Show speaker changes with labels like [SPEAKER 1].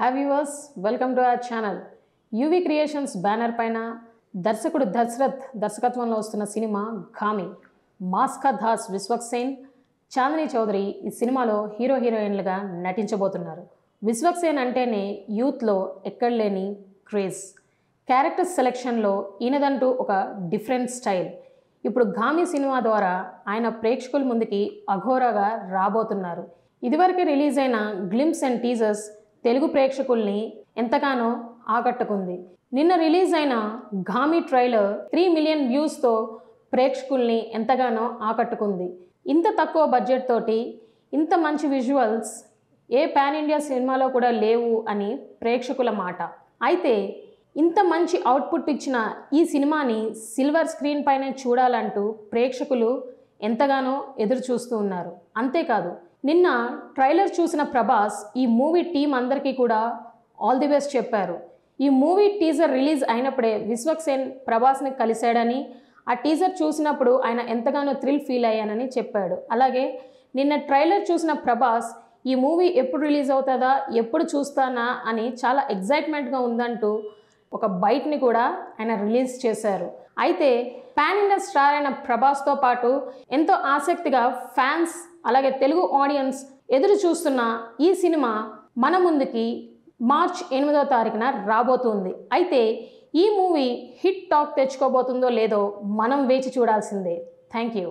[SPEAKER 1] Hi viewers, welcome to our channel. UV creations banner పైన దర్శకుడు దశరథ్ దర్శకత్వంలో వస్తున్న సినిమా ఘామి. మాస్కా దాస్, విశ్వక్సేన్, చాందిని చౌదరి ఈ సినిమాలో హీరోయిన్లుగా నటించబోతున్నారు. విశ్వక్సేన్ అంటేనే యూత్లో ఎక్కడలేని క్రేజ్. క్యారెక్టర్ సెలెక్షన్లో ఈయనదంటూ ఒక డిఫరెంట్ స్టైల్. ఇప్పుడు ఘామి సినిమా ద్వారా ఆయన ప్రేక్షకుల ముందుకి అఘోరాగా రాబోతున్నారు. ఇదివరకు రిలీజ్ అయిన గ్లింప్స్ అండ్ టీజర్స్ తెలుగు ప్రేక్షకుల్ని ఎంతగానో ఆకట్టుకుంది. నిన్న రిలీజ్ అయిన ఘామి ట్రైలర్ 3 మిలియన్ వ్యూస్తో ప్రేక్షకుల్ని ఎంతగానో ఆకట్టుకుంది. ఇంత తక్కువ బడ్జెట్ తోటి ఇంత మంచి విజువల్స్ ఏ పాన్ ఇండియా సినిమాలో కూడా లేవు అని ప్రేక్షకుల మాట. అయితే ఇంత మంచి అవుట్పుట్ ఇచ్చిన ఈ సినిమాని సిల్వర్ స్క్రీన్ పైనే చూడాలంటూ ప్రేక్షకులు ఎంతగానో ఎదురు చూస్తూ ఉన్నారు. అంతేకాదు, నిన్న ట్రైలర్ చూసిన ప్రభాస్ ఈ మూవీ టీం అందరికీ కూడా ఆల్ ది బెస్ట్ చెప్పారు. ఈ మూవీ టీజర్ రిలీజ్ అయినప్పుడే విశ్వక్సేన్ ప్రభాస్ని కలిశాడని, ఆ టీజర్ చూసినప్పుడు ఆయన ఎంతగానో థ్రిల్ ఫీల్ అయ్యానని చెప్పాడు. అలాగే నిన్న ట్రైలర్ చూసిన ప్రభాస్ ఈ మూవీ ఎప్పుడు రిలీజ్ అవుతుందా, ఎప్పుడు చూస్తానా అని చాలా ఎగ్జైట్మెంట్గా ఉందంటూ ఒక బైట్ని కూడా ఆయన రిలీజ్ చేశారు. అయితే పాన్ ఇండియా స్టార్ అయిన ప్రభాస్తో పాటు ఎంతో ఆసక్తిగా ఫ్యాన్స్ అలాగే తెలుగు ఆడియన్స్ ఎదురు చూస్తున్న ఈ సినిమా మన ముందుకి మార్చ్ 8వ తారీఖున రాబోతుంది. అయితే ఈ మూవీ హిట్ టాక్ తెచ్చుకోబోతుందో లేదో మనం వేచి చూడాల్సిందే. Thank you.